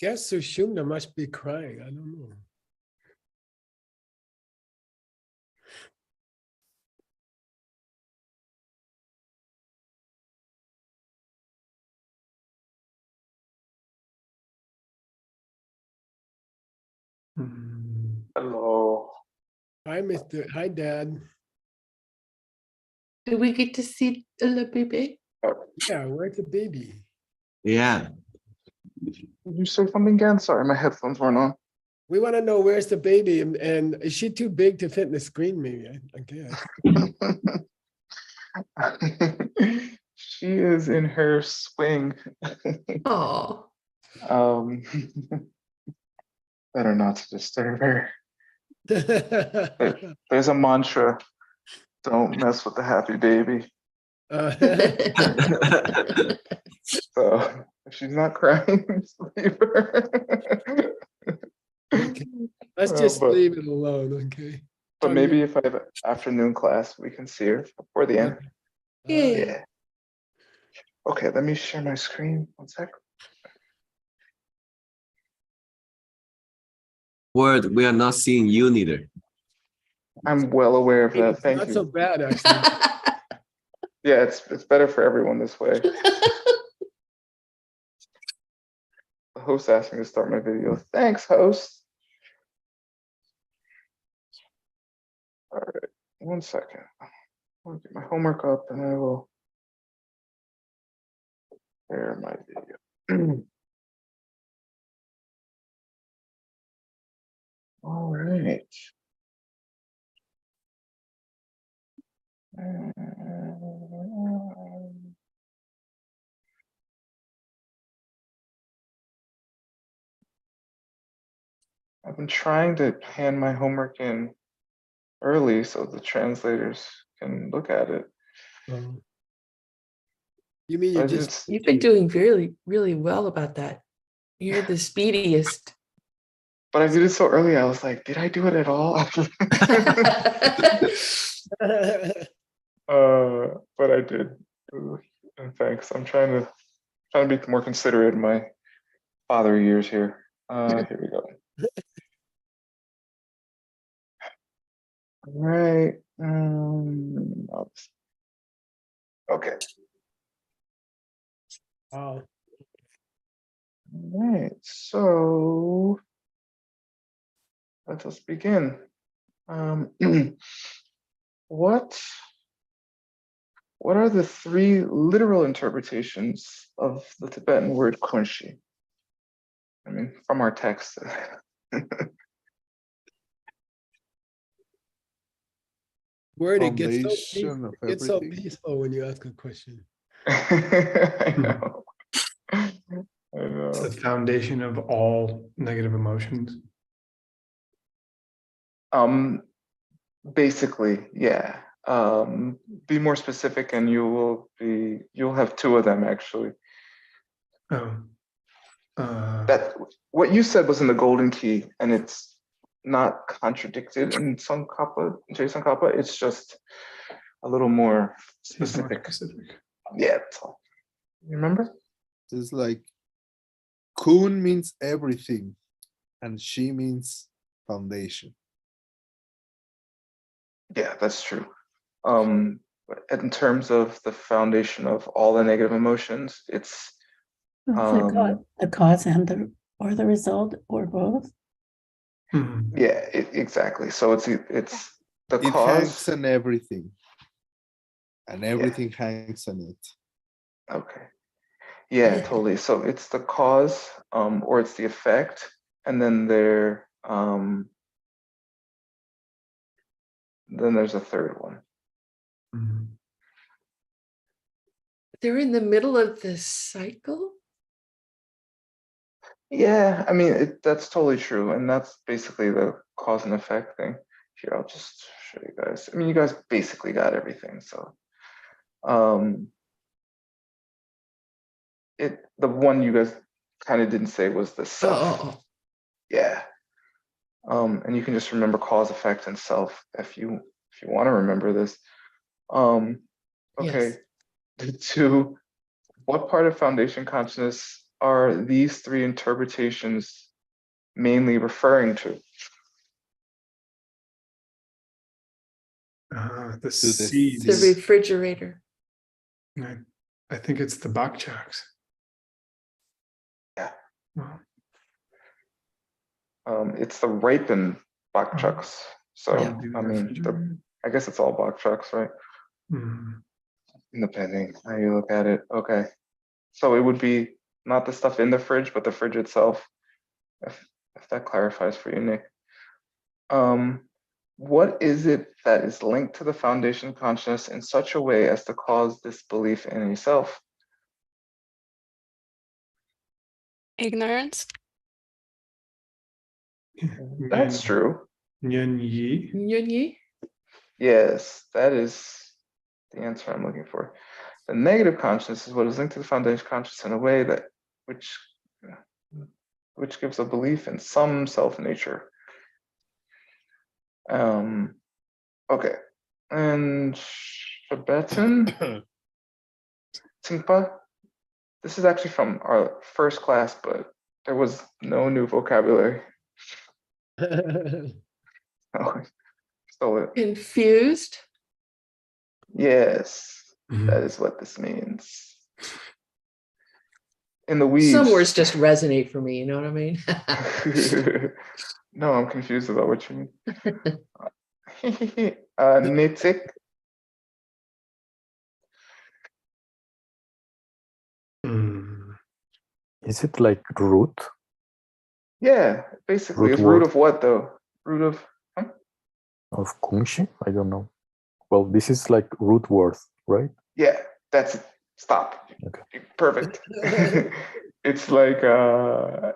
Guess Sushumna must be crying. I don't know. Hello. Hi, Mr. Hi, Dad. Do we get to see the baby? Yeah, where's the baby? Yeah. Did you say something again? Sorry, my headphones weren't on. We want to know where's the baby, and is she too big to fit in the screen? Maybe I guess. She is in her swing. Oh, Um, better not to disturb her. There's a mantra: don't mess with the happy baby. So if she's not crying, just leave her. Okay. Let's just but, leave it alone, okay? but maybe if I have an afternoon class, we can see her before the end. yeah. Yeah. Okay, let me share my screen. 1 sec. Word, we are not seeing you neither. I'm well aware of that. It's Thank not you. so bad, actually. Yeah, it's better for everyone this way. The host asked me to start my video. Thanks, host. All right, 1 second. I'll get my homework up and I will share my video. All right. I've been trying to hand my homework in early so the translators can look at it. You mean you But just it's, You've been doing really, really well about that. You're the speediest. but I did it so early. I was like, did I do it at all? But I did. And thanks. I'm trying to be more considerate in my father years here. Here we go. All right. Okay. Wow. All right. So let us begin. What are the 3 literal interpretations of the Tibetan word kunshi? I mean, from our text. Word, it gets so Foundation of it's so everything. peaceful when you ask a question. I know. I It's know. the foundation of all negative emotions. Basically, yeah. Be more specific and you'll have 2 of them actually. Oh. That what you said was in the golden key and it's not contradicted in Tsongkhapa, Tsongkhapa. It's just a little more It's more specific. specific. Yeah, that's all. You remember? It's like kun means everything and she means foundation. Yeah, that's true. But in terms of the foundation of all the negative emotions, it's the cause and the result, or both. yeah, exactly. So it's the It cause hangs on everything. And everything hangs on it. Okay. Yeah, totally. So it's the cause, or it's the effect, and then then there's a third one. They're in the middle of the cycle. Yeah, I mean that's totally true, and that's basically the cause and effect thing. Here, I'll just show you guys. I mean, you guys basically got everything. So, the one you guys kind of didn't say was the self. Oh. Yeah. And you can just remember cause, effect, and self if you want to remember this. Okay. Yes. The 2, what part of foundation consciousness are these three interpretations mainly referring to? The the seeds. The seeds. refrigerator. I think it's the bakchaks. Yeah. Well, It's the ripened bakchucks. So, Yeah. I mean, I guess it's all bakchucks, right? Mhm. Depending how you look at it. Okay. So it would be not the stuff in the fridge, but the fridge itself. If that clarifies for you, Nick. What is it that is linked to the foundation consciousness in such a way as to cause this belief in a self? Ignorance. That's true. Yin yi. Yun yi? Yes, that is the answer I'm looking for. The negative consciousness is what is linked to the foundation consciousness in a way that which gives a belief in some self nature. Okay. And Tibetan, Tingpa, this is actually from our first class, but there was no new vocabulary. Oh, stole it. Confused? Yes, Mhm. that is what this means. In the weeds. Some words just resonate for me, you know what I mean? No, I'm confused about what you mean. Nitik. Mm. Is it like root? Yeah, basically, Root it's root word. of what though? Root of, Of Kunshi? I don't know. Well, this is like root word, right? yeah, that's it. Stop. Okay. Perfect. It's like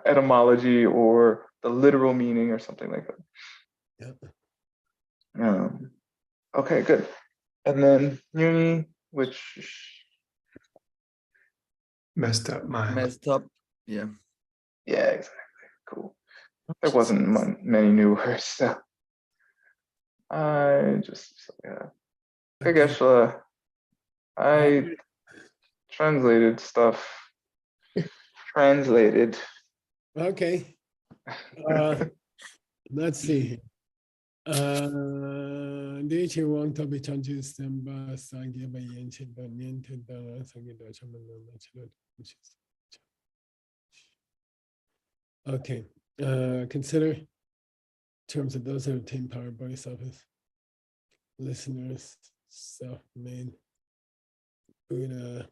etymology or the literal meaning or something like that. Yeah. Okay, good. And then Uni, which Messed up mind. Messed up. Yeah. yeah, exactly. Cool. There wasn't many new words, so I just yeah. Okay. I translated stuff. Translated. Okay. Let's see. 第一期王特别长期三八三给把眼前的年天的三给的什么的起来。Okay. Consider in terms of those that obtain power by self listeners, self-made Buddha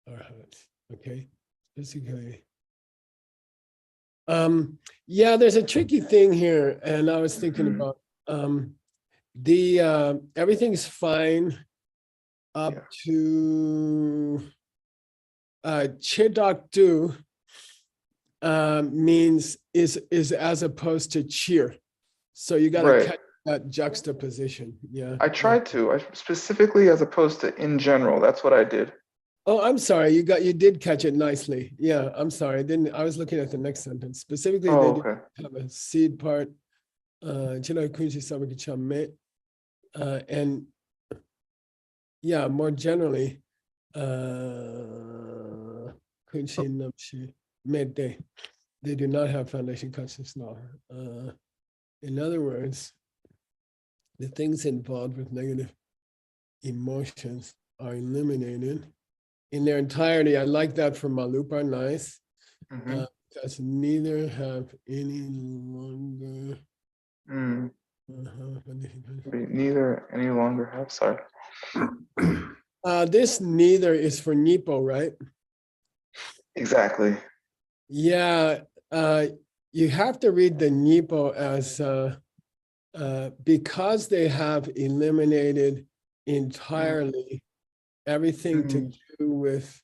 Arhat. Okay. Basically. Yeah, there's a tricky thing here, and I was thinking about everything's fine up to Chidakdu means is as opposed to cheer. So you got to catch that juxtaposition. Yeah. I tried to. I specifically as opposed to in general. That's what I did. Oh, I'm sorry. You did catch it nicely. Yeah, I'm sorry. I was looking at the next sentence. Specifically, they okay. have a seed part. And yeah, more generally, midday. They do not have foundation consciousness law. In other words, the things involved with negative emotions are eliminated in their entirety. I like that for Malupar, nice. Because neither have any longer. Neither any longer have, sorry. This neither is for Nipo, right? Exactly. Yeah, you have to read the Nipo as because they have eliminated entirely everything to do with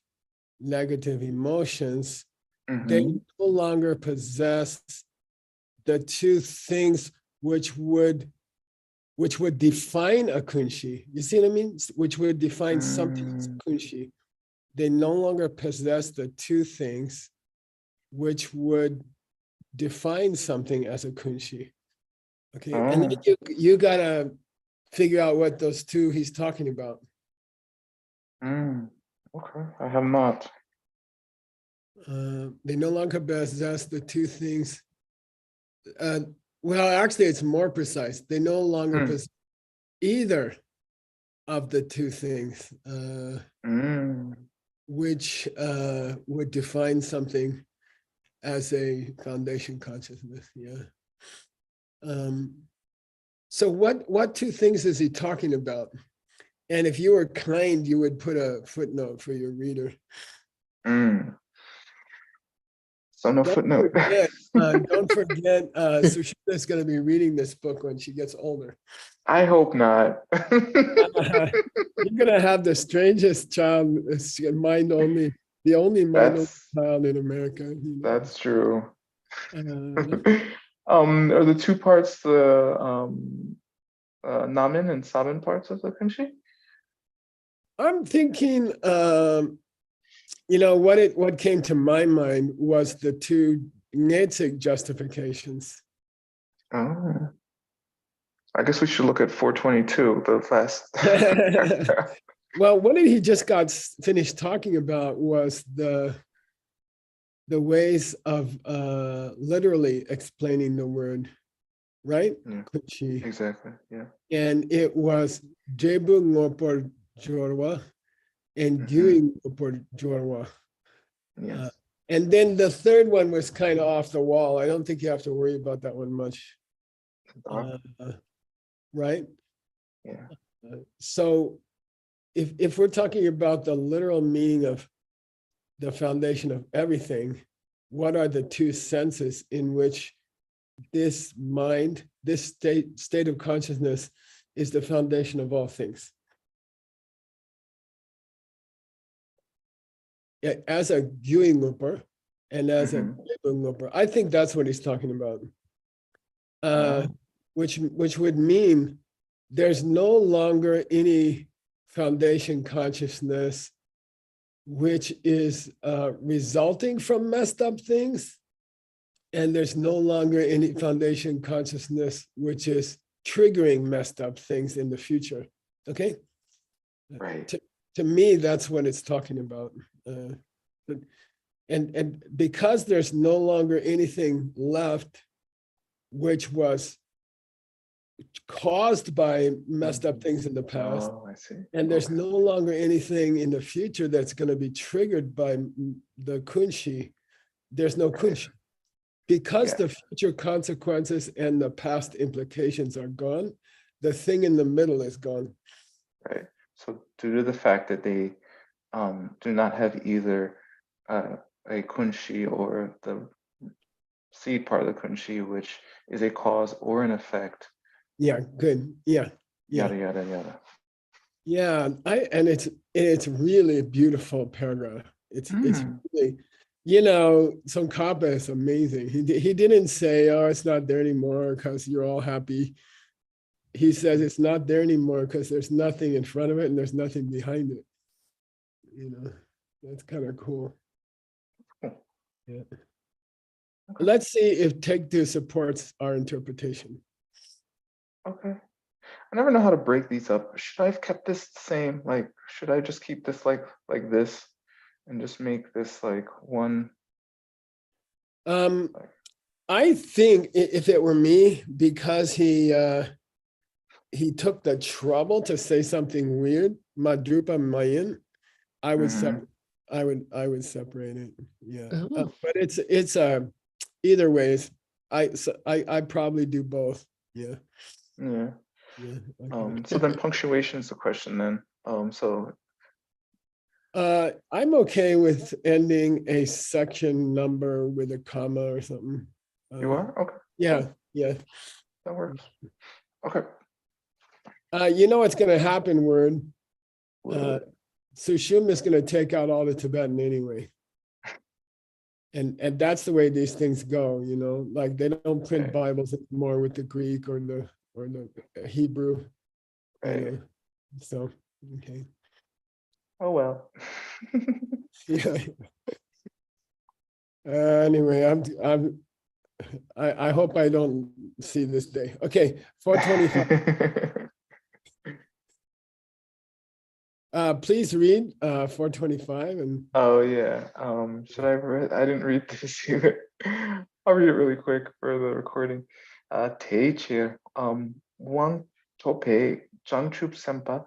negative emotions, they no longer possess the two things which would define a kunshi. You see what I mean? Which would define something as kunshi. They no longer possess the two things which would define something as a kunshi. Okay, and then you gotta figure out what those two he's talking about. Okay, I have not. They no longer possess the two things. Well, actually, it's more precise. They no longer possess either of the two things, which would define something as a foundation consciousness. Yeah. So what two things is he talking about? And if you were kind, you would put a footnote for your reader. So no footnote. Don't forget, Sushita's going to be reading this book when she gets older. I hope not. You're going to have the strangest child, mind only, the only mind only child in America. You know? That's true. Uh, Are the two parts the Namen and Samen parts of the Kunshi? I'm thinking, what came to my mind was the two Netzig justifications. Oh, I guess we should look at 422, the last. Well, what did he just got finished talking about was the ways of literally explaining the word, right? Yeah, Kunshi. exactly, yeah. And it was Jebu Ngopor Jorwa and Gyui Ngopor Jorwa. Yes. And then the third one was kind of off the wall. I don't think you have to worry about that one much. Right? Yeah. So if we're talking about the literal meaning of the foundation of everything, what are the two senses in which this mind, this state of consciousness is the foundation of all things? As a Gyui Ngupar and as a Jebu Ngupar. I think that's what he's talking about. Which would mean there's no longer any foundation consciousness which is resulting from messed up things, and there's no longer any foundation consciousness which is triggering messed up things in the future. Okay? Right. To me, that's what it's talking about. And because there's no longer anything left which was caused by messed up things in the past, Oh, I see. and there's no longer anything in the future that's going to be triggered by the kunshi, there's no kunshi. Because the future consequences and the past implications are gone, the thing in the middle is gone. Right. So due to the fact that they do not have either a kunshi or the seed part of the kunshi, which is a cause or an effect. Yeah, good. Yeah. Yada yada yada. Yeah, and it's really a beautiful paragraph. It's really, Tsongkhapa is amazing. He didn't say, "Oh, it's not there anymore because you're all happy." He says it's not there anymore because there's nothing in front of it and there's nothing behind it. That's kind of cool. Yeah. Okay. Let's see if Take Two supports our interpretation. Okay. I never know how to break these up. Should I have kept this the same? Like, should I just keep this like this and just make this like one? I think if it were me, because he took the trouble to say something weird, Madrupa Mayan, I would separate it. Yeah. But it's either ways. I probably do both. Yeah. Yeah. Yeah. Okay. So then punctuation is the question then. I'm okay with ending a section number with a comma or something. You are? Okay. Yeah, yeah. That works. Okay. You know what's gonna happen, Word? Sushum is gonna take out all the Tibetan anyway. And that's the way these things go, like they don't print Bibles anymore with the Greek or the Hebrew. So, okay. Oh well. Yeah. Anyway, I hope I don't see this day. Okay, 425. Please read 425 and Oh yeah. Should I read? I didn't read this either. I'll read it really quick for the recording. 대체 왕 토페 장축 sempa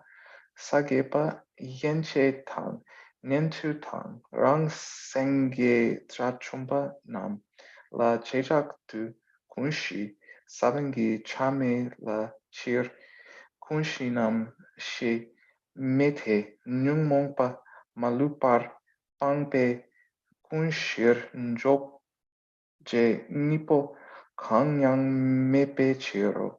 사게pa yenche tang nentu tang rang senge trachumba nam la chejak tu kunshi sabangi chame la chir kunshi nam she mete nyungmongpa malupar pangpe kunshir njok je nipo kangyang mepe chiro.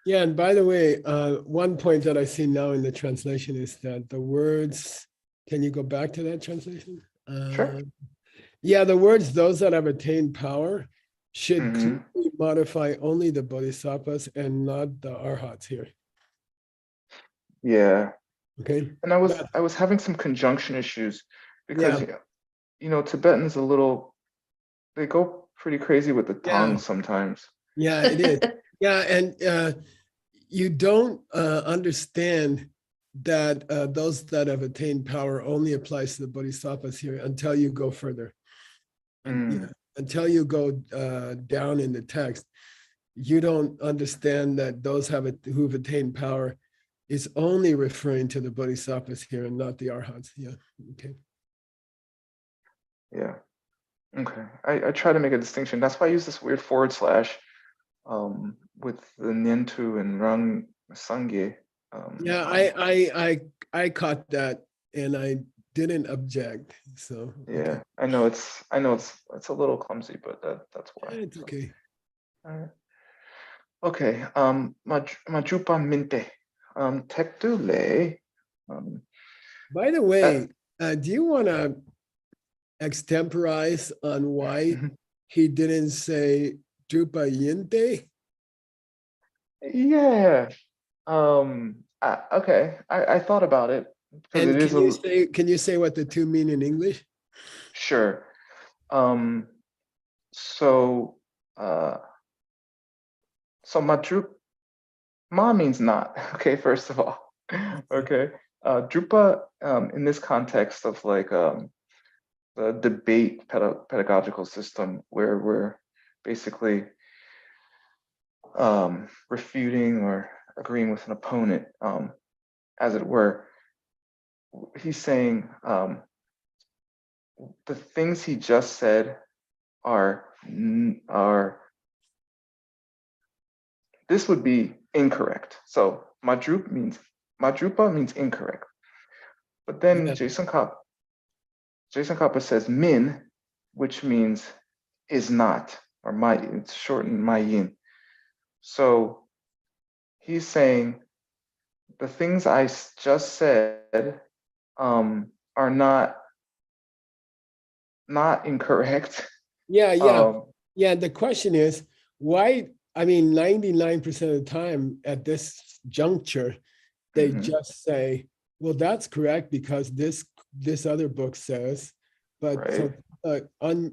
yeah, and by the way, one point that I see now in the translation is that the words, can you go back to that translation? Sure. Yeah, the words, those that have attained power, should Mhm. clearly modify only the bodhisattvas and not the arhats here. Yeah. Okay. And I That- was having some conjunction issues because Yeah. Tibetans a little, they go pretty crazy with the tongue Yeah. sometimes. Yeah, it is. Yeah, and you don't understand that those that have attained power only applies to the bodhisattvas here until you go further. And, Mm. until you go down in the text, you don't understand that those who've attained power is only referring to the bodhisattvas here and not the arhats. Yeah. Okay. Yeah. Okay. I try to make a distinction. That's why I use this weird forward slash with the Nyentu and Rang Sangye. Yeah, I caught that and I didn't object. So Yeah, I know it's a little clumsy, but that's why. it's okay. All right. Okay. Majupa Minte. Tektule. By the way, do you want to extemporize on why he didn't say Drupa Yinte? Yeah. Okay. I thought about it because And it is can you say what the two mean in English? sure. So Madrup Ma means not. Okay, first of all. Okay. Drupa in this context of like the debate pedagogical system where we're basically refuting or agreeing with an opponent, as it were. He's saying the things he just said are this would be incorrect. So Madrupa means incorrect. But then Yeah. Jason Kappa says min, which means is not, or my, it's shortened my yin. So he's saying the things I just said are not incorrect. Yeah, yeah. The question is why? I mean, 99% of the time at this juncture, they just say, "Well, that's correct because this other book says," but right. So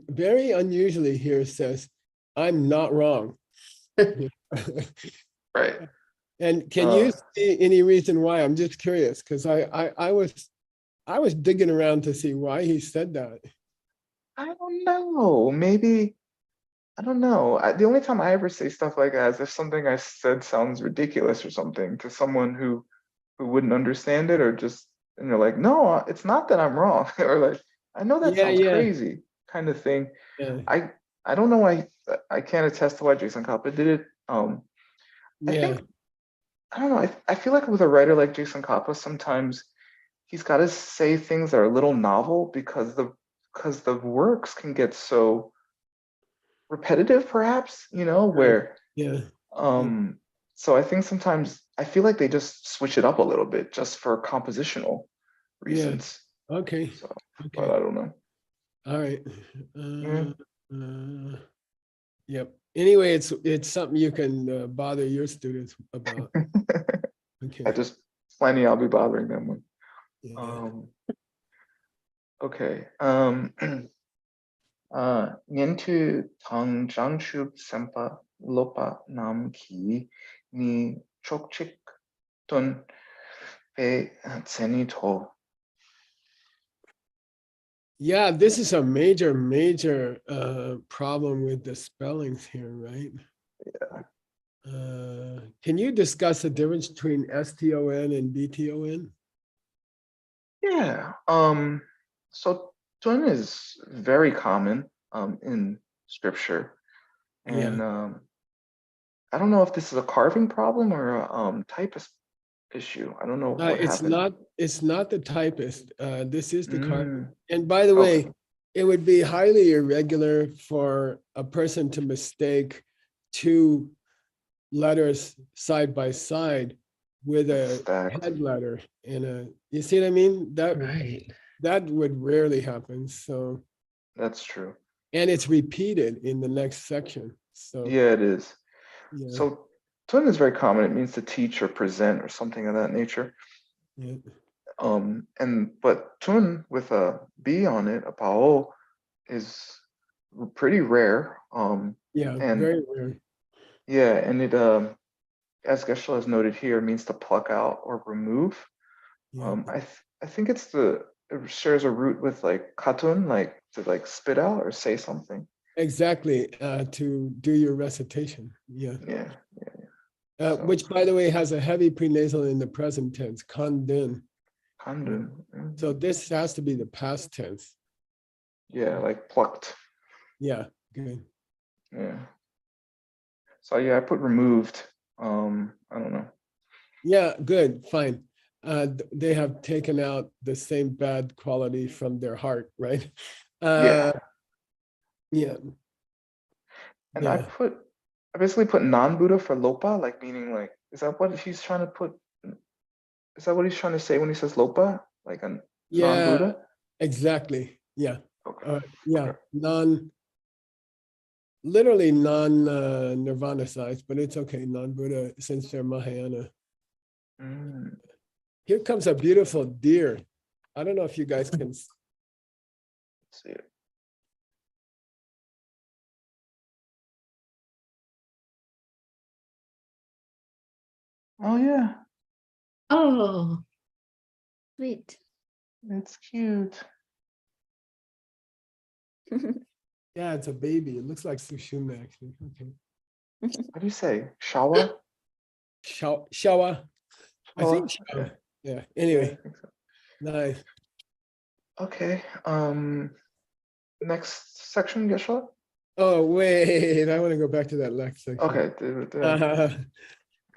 very unusually here says, "I'm not wrong." Right. And can you see any reason why? I'm just curious because I was digging around to see why he said that. I don't know. Maybe I don't know. The only time I ever say stuff like that is if something I said sounds ridiculous or something to someone who wouldn't understand it, or just and you're like, no, it's not that I'm wrong, or like, I know that sounds crazy, kind of thing. Yeah. I don't know why I can't attest to why Jason Kappa did it. I think I don't know. I feel like with a writer like Jason Kappa, sometimes he's got to say things that are a little novel because the works can get so repetitive, perhaps, where so I think sometimes I feel like they just switch it up a little bit just for compositional reasons. Okay. So, Okay. but I don't know. All right. Yep. Anyway, it's something you can bother your students about. Okay. I just plenty. I'll be bothering them with. Yeah. Okay. Nientu tang jangshub sempa lopa nam ki ni chokchik tun 배 제니토. Yeah, this is a major, major problem with the spellings here, right? Yeah. Can you discuss the difference between STON and BTON? Yeah. So tun is very common in scripture. And I don't know if this is a carving problem or a typist issue. I don't know what happened. It's not the typist. This is the card. Mm, And by the okay. way, it would be highly irregular for a person to mistake two letters side by side with a Stacked. head letter in a, you see what I mean? Right. That would rarely happen. So, That's true. and it's repeated in the next section. So, Yeah, it is. yeah, So tun is very common. It means to teach or present or something of that nature. yeah. But tun with a B on it, a pao, is pretty rare. Yeah, And very rare. yeah, and it as Geshe has noted here, means to pluck out or remove. Yeah, I think it shares a root with like katun, like to like spit out or say something. exactly. To do your recitation. Yeah. Yeah. So, Which, by the way, has a heavy prenasal in the present tense, kandun. kandun. So this has to be the past tense. Yeah, like plucked. Yeah, good. Yeah. So yeah, I put removed. I don't know. Yeah, good, fine. They have taken out the same bad quality from their heart, right? Yeah. Yeah. And Yeah. I basically put non-Buddha for lopa, like meaning like, is that what he's trying to put? Is that what he's trying to say when he says lopa? Like a Yeah, non-Buddha? exactly. Yeah. Okay. Yeah, Okay. literally non-nirvana size, but it's okay, non-Buddha, since they're Mahayana. Mm. Here comes a beautiful deer. I don't know if you guys can. Let's see it. Oh yeah, Oh, sweet. it's cute. Yeah, it's a baby. It looks like Sushuma, actually. Okay. What do you say? Shawa? Shawa. I think Shawa? Shawa. Yeah. Yeah, Anyway, I think so. nice. Okay. Next section, Geshe? Oh, wait. I want to go back to that last section. Okay. Okay.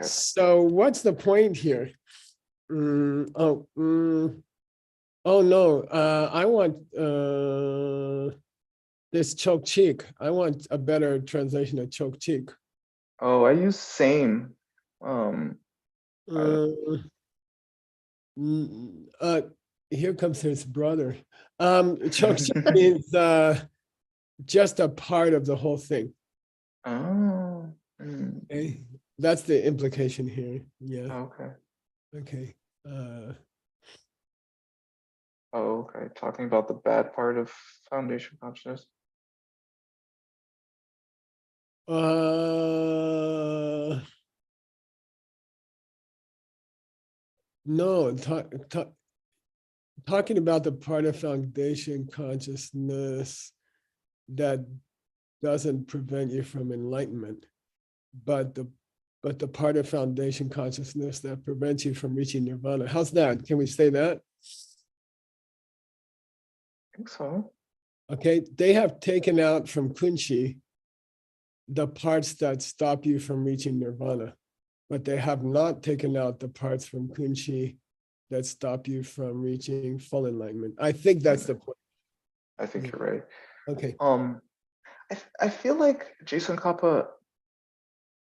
So what's the point here? Oh no. I want this choke cheek. I want a better translation of choke cheek. Oh, I use same. Here comes his brother. Choke cheek means just a part of the whole thing. Oh. Okay, that's the implication here. Yeah. Okay. Okay. Oh, okay. Talking about the bad part of foundation consciousness. No, talking about the part of foundation consciousness that doesn't prevent you from enlightenment, but the part of foundation consciousness that prevents you from reaching nirvana. How's that? Can we say that? I think so. Okay, they have taken out from Kunshi the parts that stop you from reaching nirvana, but they have not taken out the parts from Kunshi that stop you from reaching full enlightenment. I think that's the point. I think Yeah. you're right. Okay. I feel like Jason Kappa,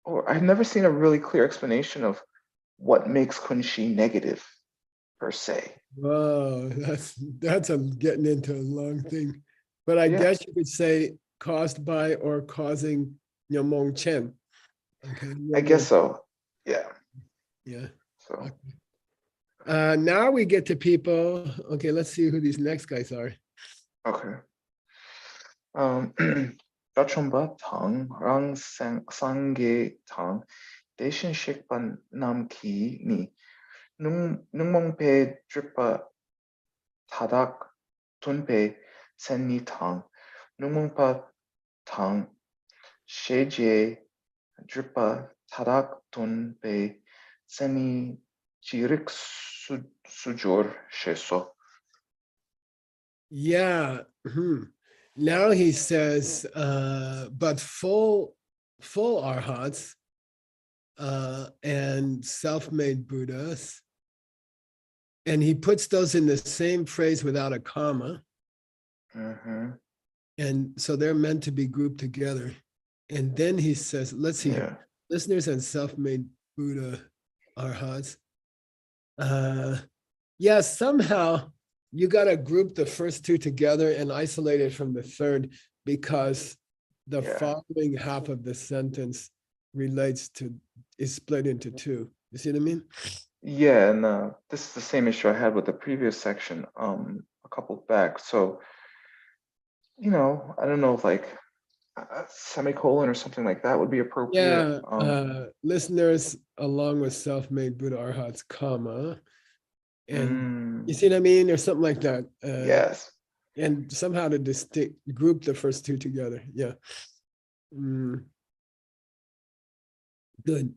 or I've never seen a really clear explanation of what makes Kunshi negative per se. Wow, that's getting into a long thing. But I Yeah. guess you could say caused by or causing Nyamong Chen. Okay. I guess so. Yeah. Yeah. So Now we get to people. Okay, let's see who these next guys are. okay. Rachomba Tang Rang Sangye Tang Deshin Shikpan Nam Ki Ni 능멍배 dripa 타닥 둔배 센니 탕 능멍파 탕 셰제 dripa tadak 둔배 센니 지릭 수jor sheso. Yeah. Now he says, but full arhats and self-made Buddhas. And he puts those in the same phrase without a comma. And so they're meant to be grouped together. And then he says, let's see, Yeah. listeners and self-made Buddha arhats. Yeah, somehow you got to group the first two together and isolate it from the third, because the Yeah. following half of the sentence is split into two. You see what I mean? Yeah, and this is the same issue I had with the previous section a couple back. So, I don't know if like a semicolon or something like that would be appropriate. Yeah, listeners along with self-made Buddha arhats, comma, and you see what I mean, or something like that. Yes. And somehow to group the first two together. Yeah. Good.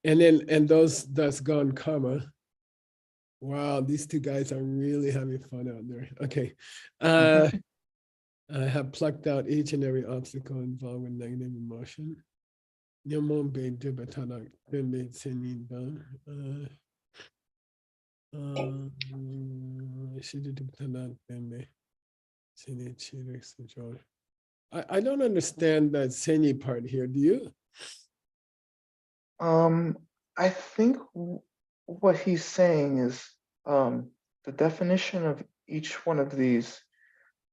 And that's gone, comma. Wow, these two guys are really having fun out there. Okay. I have plucked out each and every obstacle involved with negative emotion. I don't understand that Senyi part here. Do you? I think what he's saying is the definition of each one of these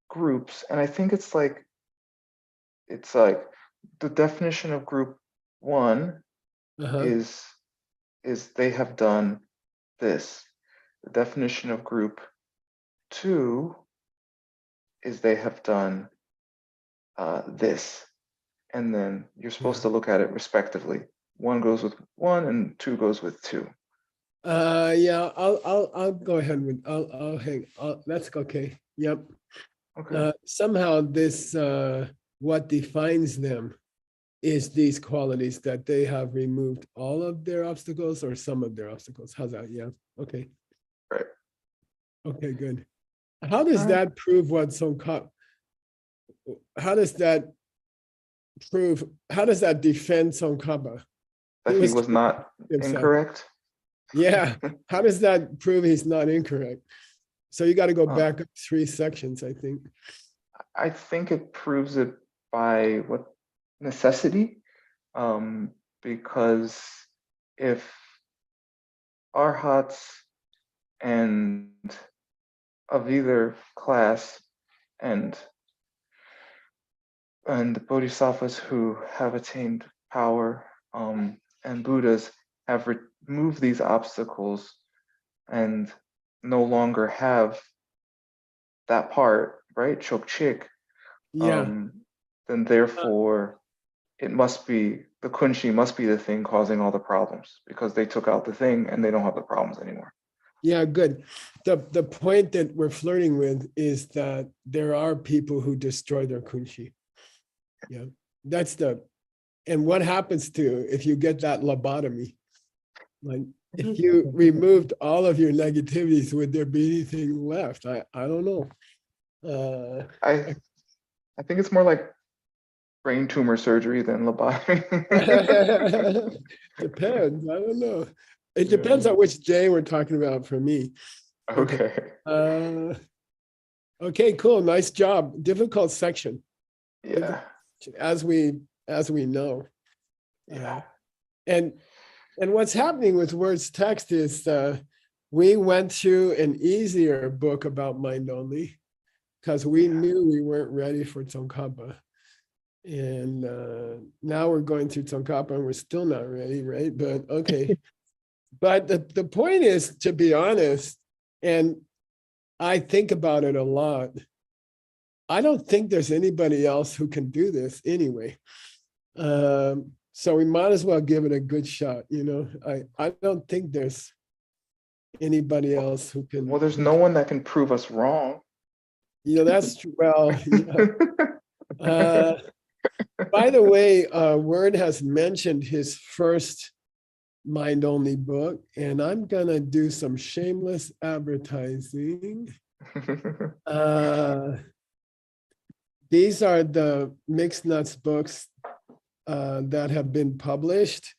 groups, and I think it's like the definition of group 1 is they have done this. The definition of group 2 is they have done this, and then you're supposed to look at it respectively. 1 goes with 1 and 2 goes with 2. Yeah, I'll go ahead with I'll hang. That's okay. Yep. Okay. Somehow this what defines them is these qualities that they have removed all of their obstacles or some of their obstacles. How's that? Yeah. Okay. Right. Okay, good. How does that prove what how does that defend Tsongkhapa? That he was not incorrect? Yeah. How does that prove he's not incorrect? So you got to go back up 3 sections, I think. I think it proves it by what necessity, because if arhats and of either class and bodhisattvas who have attained power and Buddhas have removed these obstacles and no longer have that part, right? Chokchik. Yeah. Then therefore it must be the kunshi must be the thing causing all the problems, because they took out the thing and they don't have the problems anymore. Yeah, good. The point that we're flirting with is that there are people who destroy their kunshi. Yeah, that's and what happens to if you get that lobotomy? Like if you removed all of your negativities, would there be anything left? I don't know. I think it's more like brain tumor surgery than lobotomy. Depends. I don't know. It depends on which day we're talking about for me. Okay. Okay, cool. Nice job. Difficult section. Yeah. As we know. Yeah. And what's happening with words text is we went through an easier book about mind only because we knew we weren't ready for Tsongkhapa. And now we're going through Tsongkhapa and we're still not ready, right? But okay. But the point is, to be honest, and I think about it a lot, I don't think there's anybody else who can do this anyway. So we might as well give it a good shot, I don't think there's anybody else who can. Well, there's no one that can prove us wrong. Yeah, that's true. Well, yeah. By the way, Word has mentioned his first mind-only book, and I'm gonna do some shameless advertising. These are the Mixed Nuts books that have been published,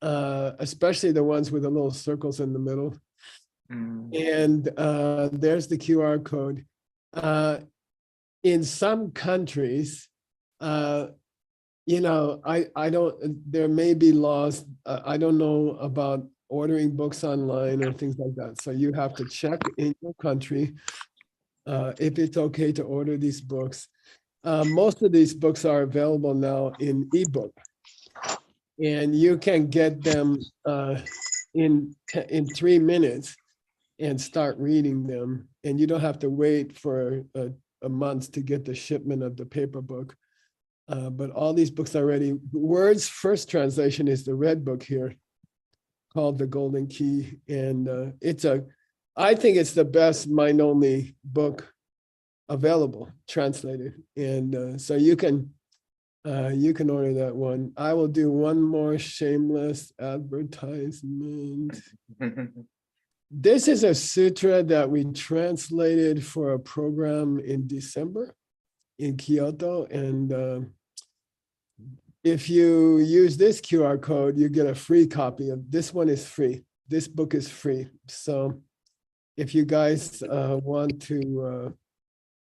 especially the ones with the little circles in the middle. And there's the QR code. In some countries, you know, I don't, there may be laws, I don't know about ordering books online or things like that. So you have to check in your country if it's okay to order these books. Most of these books are available now in ebook, and you can get them in 3 minutes and start reading them, and you don't have to wait for a month to get the shipment of the paper book. But all these books are ready. Word's first translation is the red book here, called The Golden Key, and I think it's the best mind-only book available, translated, and so you can order that one. I will do one more shameless advertisement. This is a sutra that we translated for a program in December in Kyoto, and if you use this QR code, you get a free copy of this one. Is free. This book is free. So if you guys want to,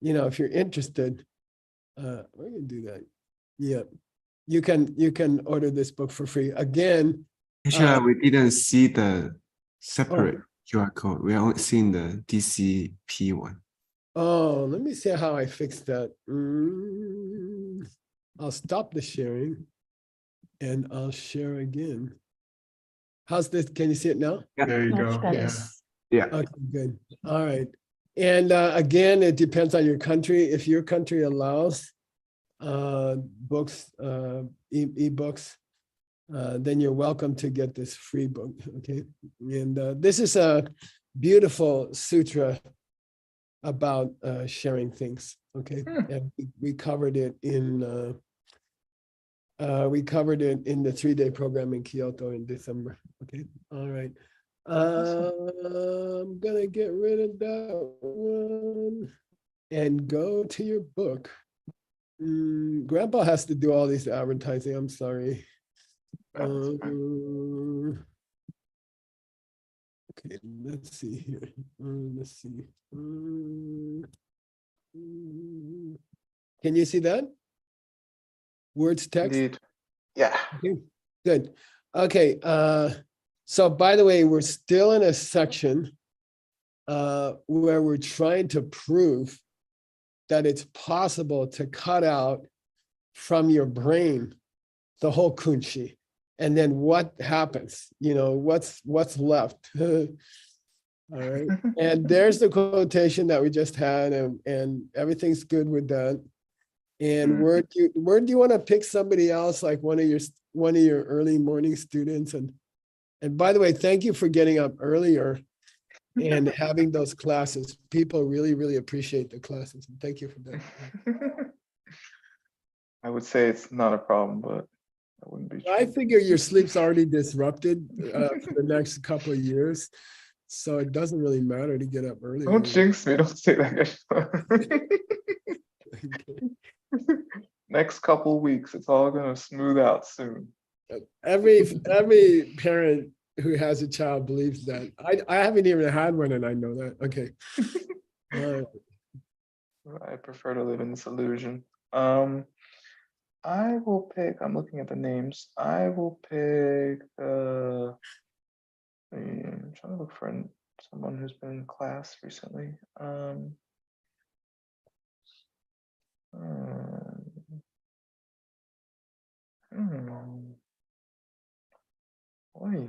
you know, if you're interested, we're gonna do that. Yeah, you can order this book for free. Again, Actually, we didn't see the separate QR code. We are only seeing the DCP one. oh, let me see how I fix that. I'll stop the sharing and I'll share again. How's this? Can you see it now? There you Much go. better. Yeah. Yeah. Okay, good. All right. And again, it depends on your country. If your country allows books, e-books, then you're welcome to get this free book. Okay. And this is a beautiful sutra about sharing things. Okay. And we covered it in the 3-day program in Kyoto in December. Okay. All right. I'm gonna get rid of that one and go to your book. Grandpa has to do all these advertising. I'm sorry. Okay, let's see here. Let's see. Can you see that? Words text? Indeed. Yeah. Okay, good. Okay, so by the way, we're still in a section where we're trying to prove that it's possible to cut out from your brain the whole kunshi. And then what happens? You know, what's left? All right. And there's the quotation that we just had, and everything's good with that. And where do you want to pick somebody else, like one of your early morning students? And by the way, thank you for getting up earlier and having those classes. People really, really appreciate the classes. And thank you for that. I would say it's not a problem, but that wouldn't be true. I figure your sleep's already disrupted for the next couple of years. So it doesn't really matter to get up early. Don't jinx me. Don't say that. Next couple weeks, it's all gonna smooth out soon. Every parent who has a child believes that. I haven't even had one, and I know that. Okay. I prefer to live in this illusion. I will pick. I'm looking at the names. I will pick. I'm trying to look for someone who's been in class recently. Boy.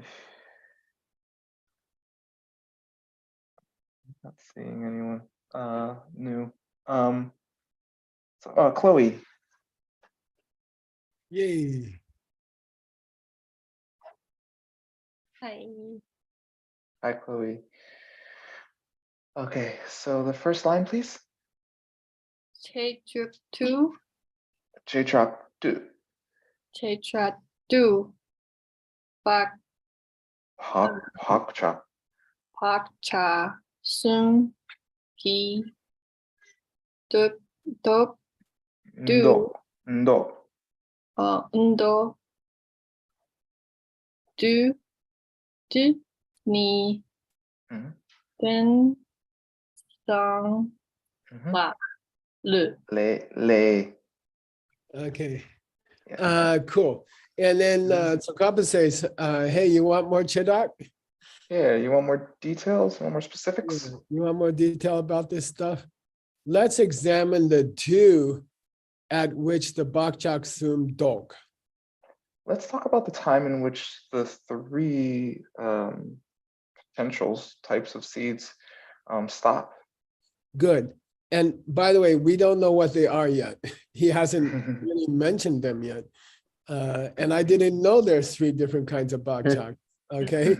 Not seeing anyone new. So, Chloe. Yay. Hi. Hi, Chloe. Okay, so the first line, please. 제주 J-drop do. 제주 박 Hawk chop. 박차 숨기 득득 Ndo. Ndo. 운도 니 Mhm, 땡상 mhm. 르 Le. Okay, Yeah. cool. And then Tsukapa says, hey, you want more Chidok? Yeah, you want more details? You want more specifics? You want more detail about this stuff? Let's examine the two at which the bakchak sum dok. Let's talk about the time in which the three potentials, types of seeds stop. Good. And by the way, we don't know what they are yet. He hasn't really mentioned them yet. And I didn't know there's 3 different kinds of bakchak. Okay.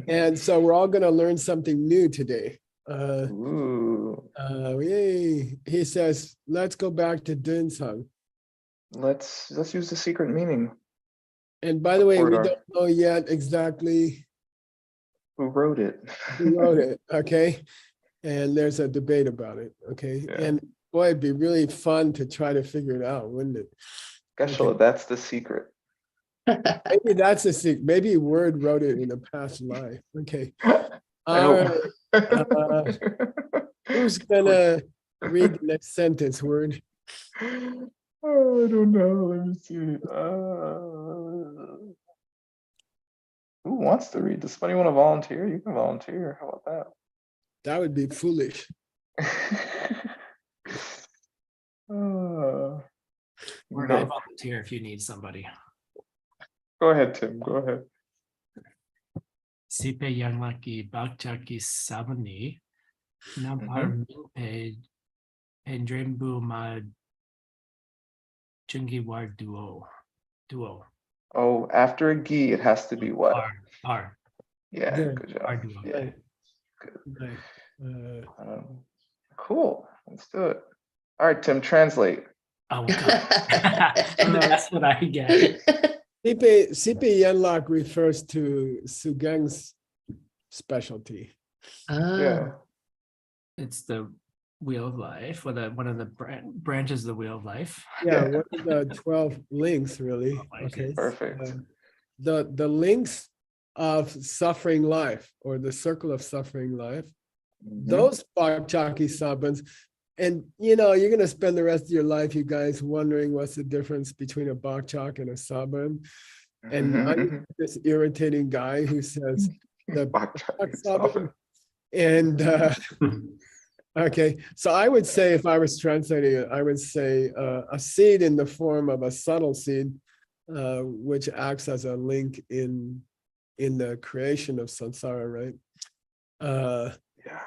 And so we're all going to learn something new today. Ooh. Yay. He says, let's go back to Dunsang. Let's use the secret meaning. And by the way, we Corridor. don't know yet exactly Who wrote it? who wrote it. Okay. And there's a debate about it. Okay. Yeah. And boy, it'd be really fun to try to figure it out, wouldn't it? Geshe, that's the secret. Maybe that's a secret. Maybe Word wrote it in a past life. Okay. I All hope. right. Who's gonna read the next sentence, Word? Oh, I don't know. Let me see. Who wants to read? Does somebody want to volunteer? You can volunteer. How about That would be foolish. that? Word, No. I volunteer if you need somebody. Go ahead, Tim. Go ahead. Sipe yang laki bakchaki sabani nampar minpe pendrembu ma jungi war duo. Oh, after a gi, it has to be what? Par. Yeah, Good. good job. Par duo. Yeah, Right. Right. cool. Let's do it. All right, Tim, translate. Oh god. That's what I get. Sipe Yenlok refers to Sugeng's specialty. Yeah. It's the wheel of life, or one of the branches of the wheel of life. Yeah, one of the 12 links, really. Okay. Perfect. The links of suffering life, or the circle of suffering life, those bakchaki sabans, and you're going to spend the rest of your life, you guys, wondering what's the difference between a bakchak and a saban. And I'm this irritating guy who says the bakchak saban. And okay, so I would say, if I was translating it, I would say a seed in the form of a subtle seed, which acts as a link in the creation of samsara, right? Yeah.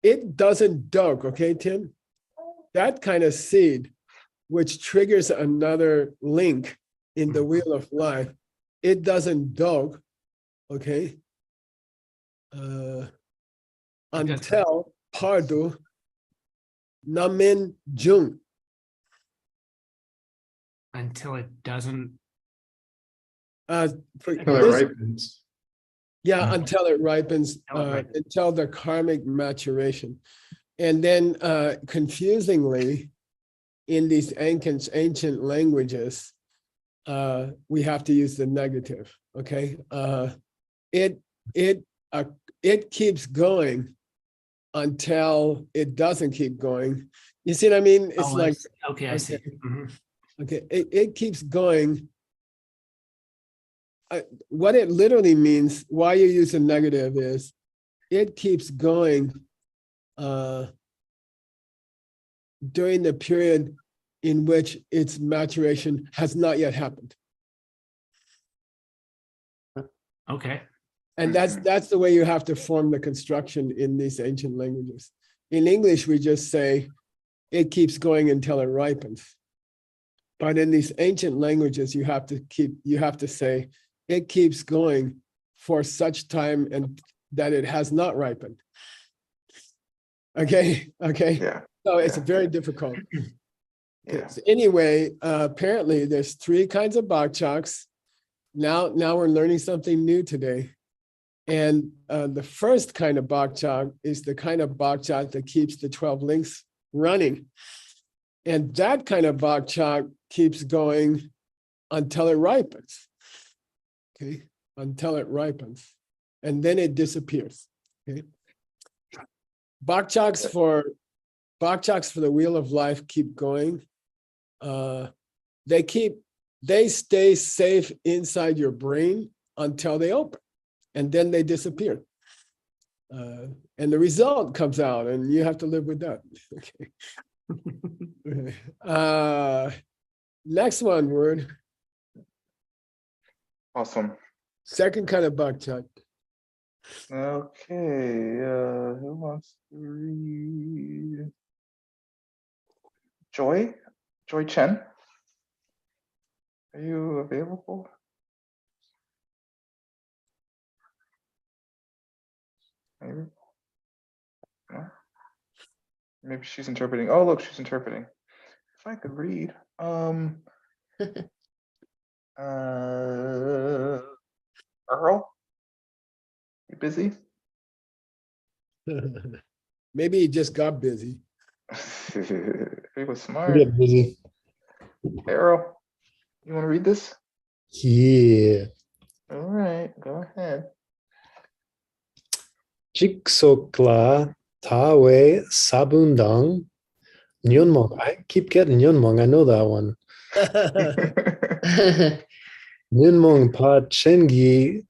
It doesn't dog, okay, Tim? That kind of seed, which triggers another link in the wheel of life, it doesn't dog, okay? Until pardu namin jung. Until it doesn't. Until it ripens. Yeah, until it ripens, until the karmic maturation. And then confusingly, in these ancient languages, we have to use the negative, okay? It keeps going until it doesn't keep going. You see what I mean? It's like, okay, I see. Okay, it keeps going. What it literally means, why you use a negative, is it keeps going during the period in which its maturation has not yet happened. Okay. And that's the way you have to form the construction in these ancient languages. In English, we just say it keeps going until it ripens. But in these ancient languages, you have to say it keeps going for such time and that it has not ripened. Okay, okay. Yeah. So it's Yeah. very difficult. Yeah. So anyway, apparently there's 3 kinds of bok choks. Now we're learning something new today. And the first kind of bok chok is the kind of bok chok that keeps the 12 links running. And that kind of bok chok keeps going until it ripens. Okay, until it ripens. And then it disappears. Okay. Bok choks for the wheel of life keep going. They stay safe inside your brain until they open, and then they disappear. And the result comes out, and you have to live with that. Okay. Next one word. Awesome. Second kind of bok chok. Okay. Who wants to read? Joy Chen. Are you available? Maybe. No? Maybe she's interpreting. Oh, look, she's interpreting. If I could read. Earl, you busy? Maybe he just got busy. He was smart. Get busy. Earl, you want to read this? Yeah. All right, go ahead. Jiksokla tawe sabundang nyunmong. I keep getting nyunmong. I know that one. Nyunmong pa chengi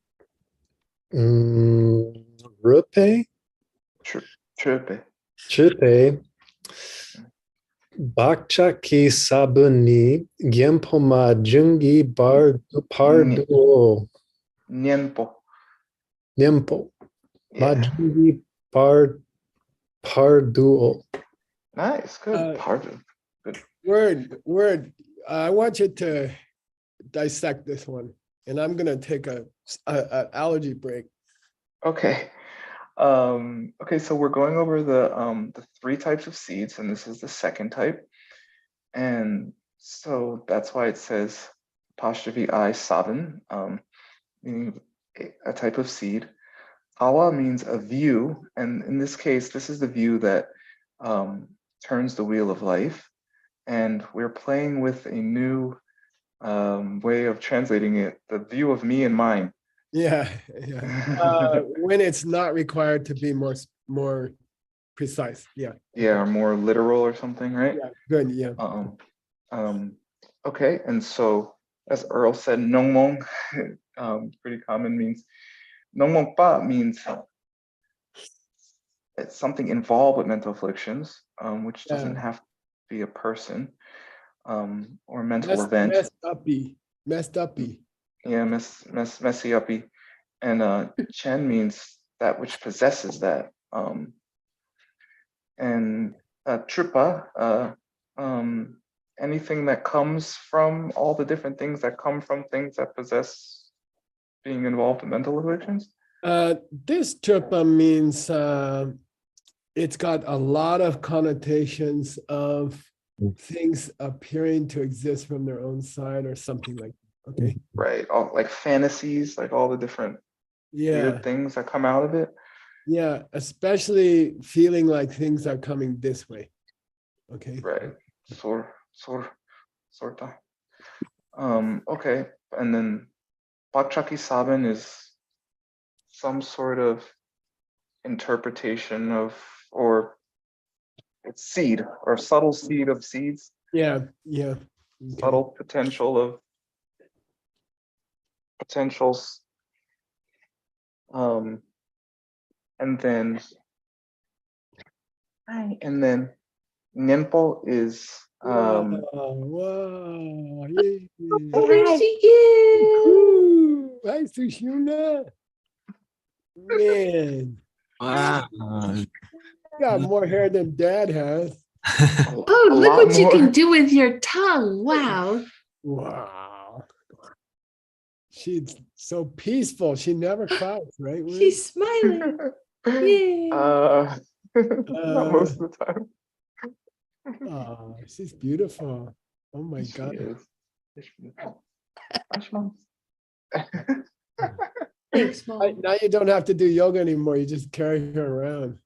rupe chupe bakchaki sabuni gyempoma jungi bar parduo Nienpo. nyempo Yeah. majungi parduo. Nice, good. Pardon. Good. Word. I want you to dissect this one, and I'm gonna take an allergy break. Okay. Okay, so we're going over the 3 types of seeds, and this is the second type. And so that's why it says apostrophe I sabun, meaning a type of seed. Awa means a view, and in this case, this is the view that turns the wheel of life. And we're playing with a new way of translating it, the view of me and mine. Yeah. When it's not required to be more precise. Yeah. Yeah, or more literal or something, right? Yeah. Good. Yeah. Okay, and so as Earl said, nongmong, pretty common, means nongmong pa means it's something involved with mental afflictions, which doesn't have to be a person or mental event. Messed uppy. Yeah, messy uppy. And Chen means that which possesses that. And Trupa, anything that comes from all the different things that come from things that possess being involved in mental afflictions. This Trupa means it's got a lot of connotations of things appearing to exist from their own side or something like that. Okay. Right. All like fantasies, like all the different weird things that come out of it. Yeah, especially feeling like things are coming this way. Okay. Right. Sorta. Okay. And then Bakchaki Saben is some sort of interpretation of, or it's seed or subtle seed of seeds. Yeah. Okay. Subtle potential of potentials. And then Nyempo is Wow. Yeah. There she is. Ooh, hi, Sushuna. Man, Wow. got more hair than Dad has. Oh, look what you can do with your tongue. Wow. Wow. She's so peaceful. She never cries, right? Wen? She's smiling. Yay. Not most of the time. Oh, she's beautiful. Oh my She God. is. She's beautiful. Hush, Mom. Thanks, Mom. Now you don't have to do yoga anymore. You just carry her around.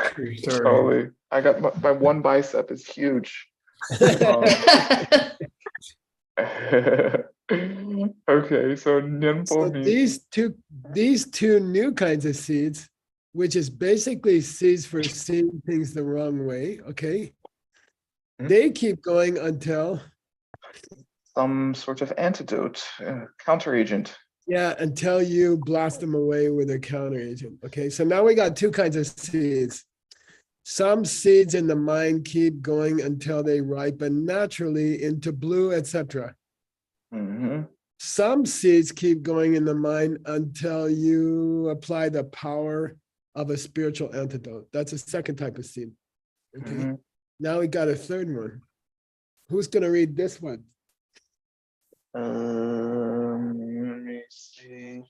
True story. Totally. I got my one bicep is huge. Okay, so Nianpo So means these two new kinds of seeds, which is basically seeds for seeing things the wrong way, okay? Hmm. They keep going until, some sort of antidote, counteragent. yeah, until you blast them away with a counter agent, okay? So now we got two kinds of seeds. Some seeds in the mind keep going until they ripen naturally into blue, etc. Hmm. Some seeds keep going in the mind until you apply the power of a spiritual antidote. That's a second type of seed. Okay. Mhm. Now we got a third one. Who's going to read this one? Let me see.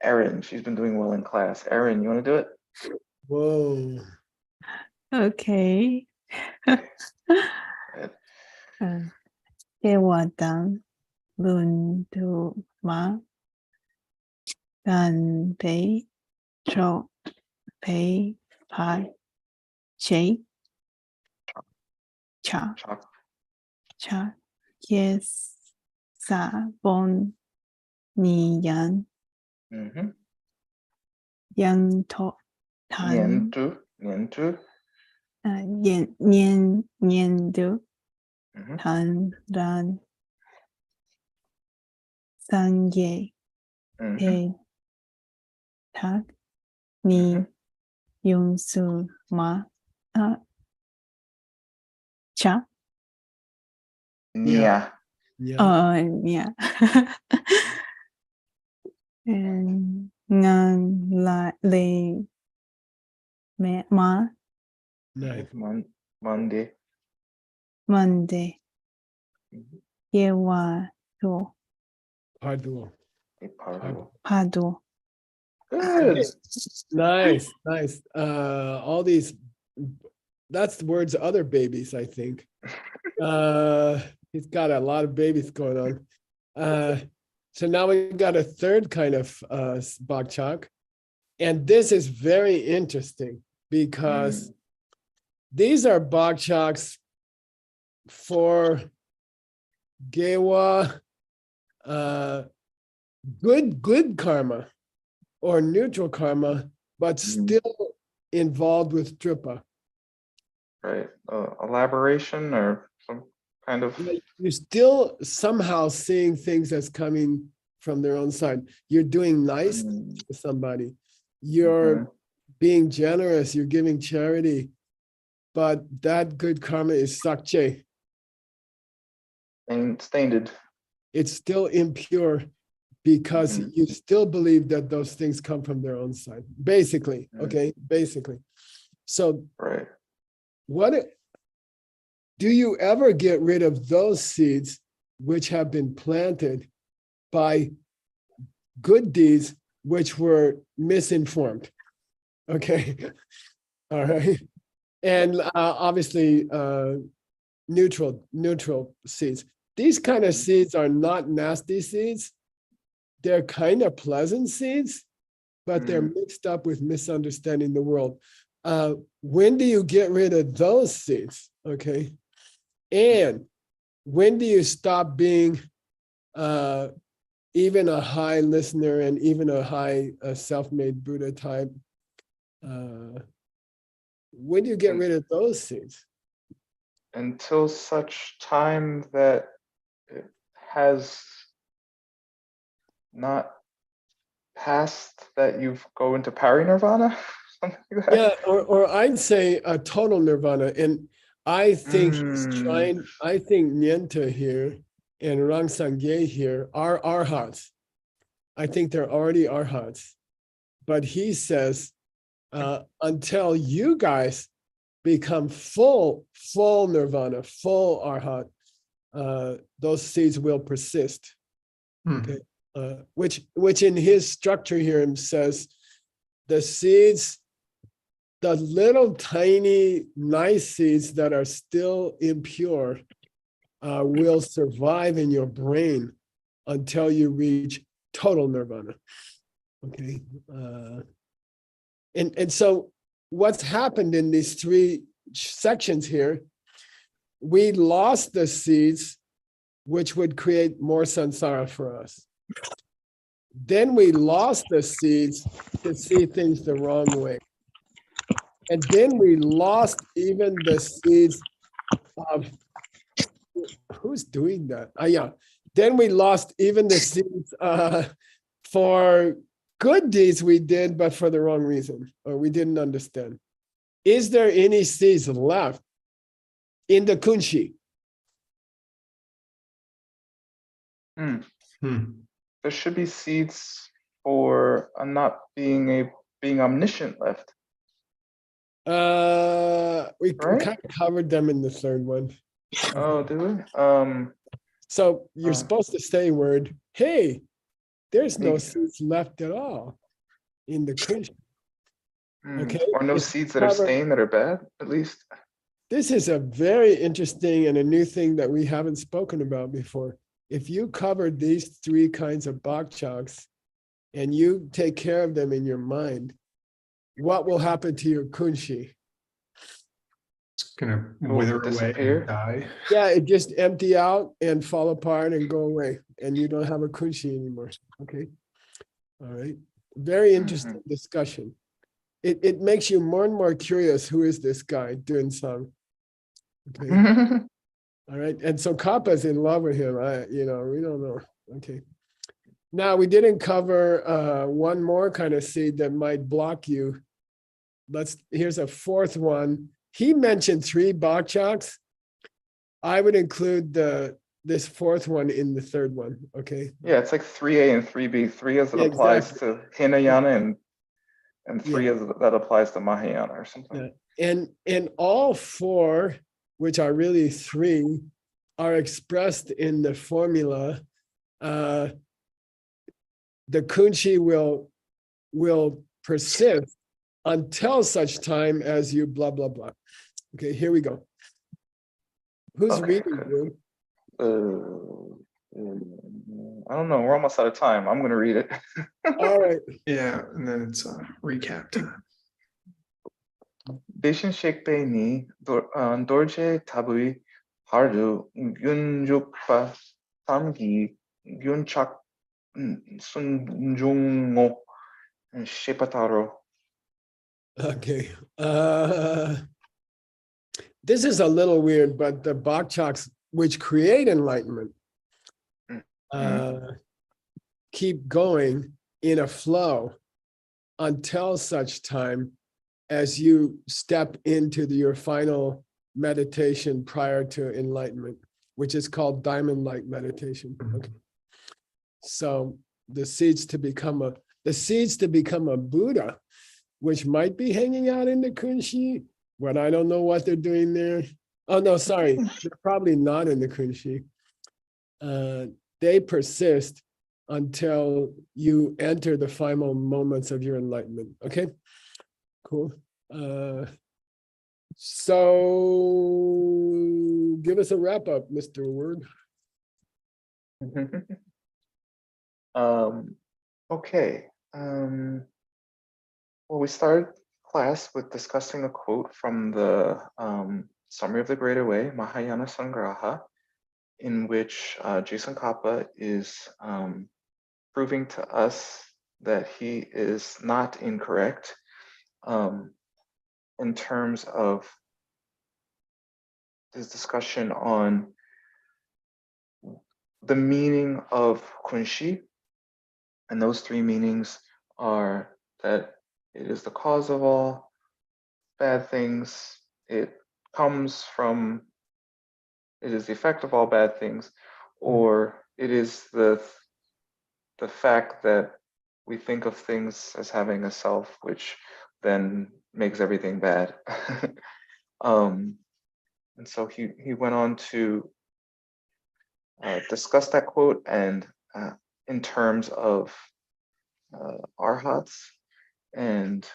Erin, she's been doing well in class. Erin, you want to do it? Whoa. OK， 给我的轮渡马，但被手被拍谁查 Chop. 查也撒bon 你人 Mm-hmm. 人头谈 Niantu. 年度 Mhm. 谈然三月 Mhm. 配他你用什么查 Nia. Yeah. yeah ngàn lại lệ mẹ má Nice. Monday. Monday Mhm. year one to Parduo. Pardo. Pado Good. Nice. Nice. All these, that's the words other babies, I think. He's got a lot of babies going on. So now we got a third kind of bakchak. And this is very interesting because these are bakchaks for Gewa, good karma or neutral karma, but still involved with tripa. Right. Elaboration or some kind of. You're still somehow seeing things as coming from their own side. You're doing nice to somebody. You're being generous. You're giving charity. But that good karma is sakche. Stained. It's still impure because you still believe that those things come from their own side. Basically, okay? Basically. So Right. Do you ever get rid of those seeds which have been planted by good deeds which were misinformed? Okay. All right. And obviously neutral seeds. These kind of seeds are not nasty seeds. They're kind of pleasant seeds, but they're mixed up with misunderstanding the world. When do you get rid of those seeds? Okay. And when do you stop being even a high listener and even a high self-made Buddha type? When do you get rid of those seeds? Until such time that it has not passed that you go into parinirvana, something like that. Yeah, or I'd say a total nirvana. And I think I think Nyenta here and Rang Sangye here are arhats. I think they're already arhats. But he says, until you guys become full nirvana, full arhat, those seeds will persist. Okay, which in his structure here says the seeds, the little tiny nice seeds that are still impure, will survive in your brain until you reach total nirvana. Okay, and so what's happened in these three sections here? We lost the seeds, which would create more samsara for us. Then we lost the seeds to see things the wrong way. And then we lost even the seeds of, who's doing that? Yeah. Then we lost even the seeds for good deeds we did, but for the wrong reason, or we didn't understand. Is there any seeds left in the kunshi? There should be seeds for not being omniscient left. We Right? kind of covered them in the third one. Oh, do we? So you're supposed to say word, hey, there's no Big. seeds left at all in the kunshi. Okay. Or no If seeds you that are cover- staying that are bad, at least. This is a very interesting and a new thing that we haven't spoken about before. If you cover these three kinds of bakchaks and you take care of them in your mind, what will happen to your kunshi? It's gonna It will wither away disappear. and die. Yeah, it just empty out and fall apart and go away, and you don't have a kunshi anymore. Okay. All right. Very interesting discussion. It makes you more and more curious. Who is this guy doing song? Okay. All right. And so Kappa's in love with him. We don't know. Okay. Now we didn't cover one more kind of seed that might block you. Here's a fourth one. He mentioned three bakchaks. I would include this fourth one in the third one. Okay. Yeah, it's like 3A and 3B. 3 as it Yeah, applies exactly. to Hinayana and 3 Yeah. as that applies to Mahayana or something. Yeah. And all four, which are really three, are expressed in the formula. The kunshi will persist until such time as you blah, blah, blah. Okay, here we go. Who's Okay, reading, good. Drew? I don't know. We're almost out of time. I'm going to read it. All right. Yeah, and then it's recap time. 대신 셰크베니 돌제 타부이 하르 윤죽파 삼기 윤착 순중모 셰파타로. Okay. This is a little weird, but the bakchaks, which create enlightenment, keep going in a flow until such time as you step into your final meditation prior to enlightenment, which is called diamond-like meditation. Okay. So the seeds to become a Buddha, which might be hanging out in the kunshi, but I don't know what they're doing there. Oh no, sorry, they're probably not in the kunshi. They persist until you enter the final moments of your enlightenment. Okay, cool. So give us a wrap up, Mr. Word. Okay. Well, we started class with discussing a quote from the Summary of the Greater Way, Mahayana Sangraha, in which Jason Kappa is proving to us that he is not incorrect in terms of his discussion on the meaning of kunshi. And those three meanings are that it is the cause of all bad things, it is the effect of all bad things, or it is the fact that we think of things as having a self, which then makes everything bad. And so he went on to discuss that quote and in terms of arhats and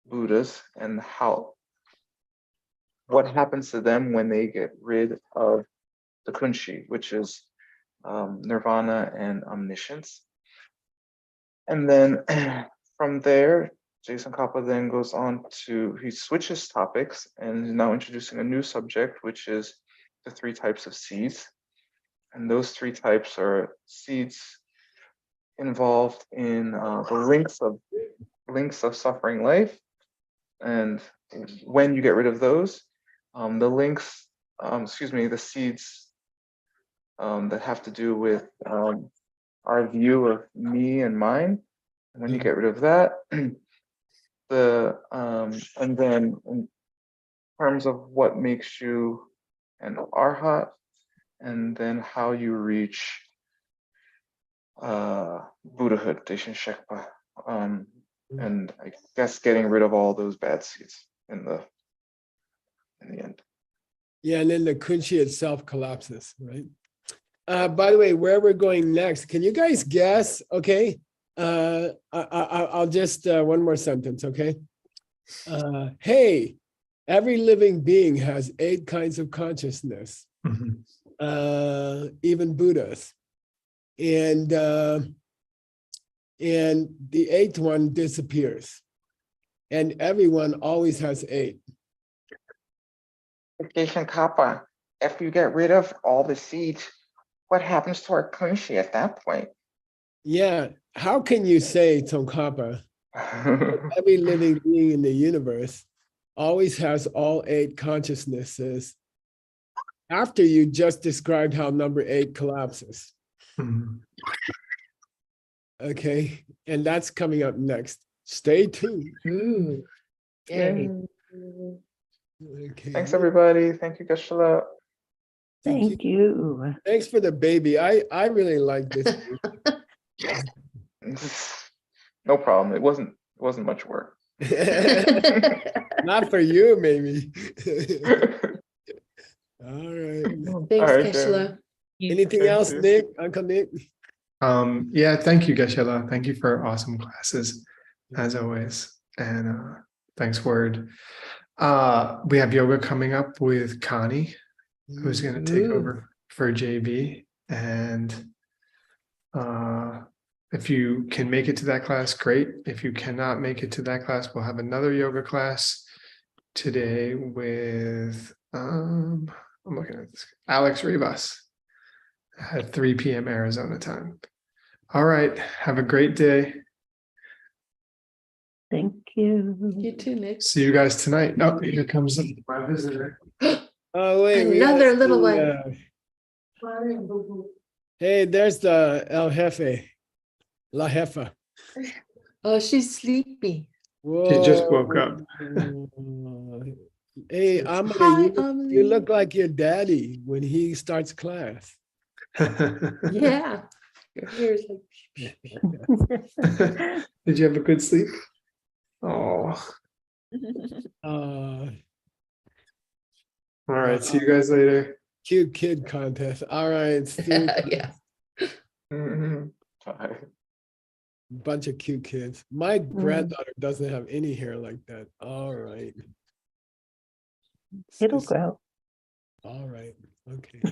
Buddhas and what happens to them when they get rid of the kunshi, which is nirvana and omniscience. And then from there, Jason Kappa then goes on he switches topics and is now introducing a new subject, which is the 3 types of seeds. And those 3 types are seeds involved in the links of suffering life. And when you get rid of those, the seeds that have to do with our view of me and mine. And when you get rid of that, and then in terms of what makes you an arhat, and then how you reach Buddhahood, Daishin Shekpa, and I guess getting rid of all those bad seeds in the end. Yeah, and then the kunshi itself collapses, right? By the way, where we're going next, can you guys guess? Okay, I'll just one more sentence, okay? Hey, every living being has 8 kinds of consciousness, even Buddhas, and the 8th one disappears, and everyone always has 8. Jason Kappa, if you get rid of all the seeds, what happens to our kunshi at that point? Yeah, how can you say, Tsongkhapa, every living being in the universe always has all 8 consciousnesses after you just described how number 8 collapses? Okay, and that's coming up next. Stay tuned. Ooh. Yay. Okay. Thanks, everybody. Thank you, Geshe-la. Thank you. Thanks for the baby. I really like this. No problem. It wasn't much work. Not for you, maybe. All right. Thanks, All right, Geshe-la. Anything Thank else, you. Nick? Uncle Nick? Yeah, thank you, Geshe-la. Thank you for awesome classes, as always. And thanks, Word. We have yoga coming up with Connie, who's going to take over for JB. And if you can make it to that class, great. If you cannot make it to that class, we'll have another yoga class today with I'm looking at this, Alex Rivas at 3 p.m. Arizona time. All right, have a great day. Thank you. You too, Nick. See you guys tonight. Oh, here comes my visitor. Oh, wait. we Another gotta little see, one. Hey, there's the El Jefe. La Jefa. Oh, she's sleepy. Whoa. She just woke up. Hey, Hi, Amelie, you Amelie. look like your daddy when he starts class. Yeah. Your hair is like. Did you have a good sleep? Oh, Uh, all right. See you guys later. cute kid contest. All right. See, Yeah. Bye. bunch of cute kids. My granddaughter doesn't have any hair like that. All right. It'll grow. All right. Okay.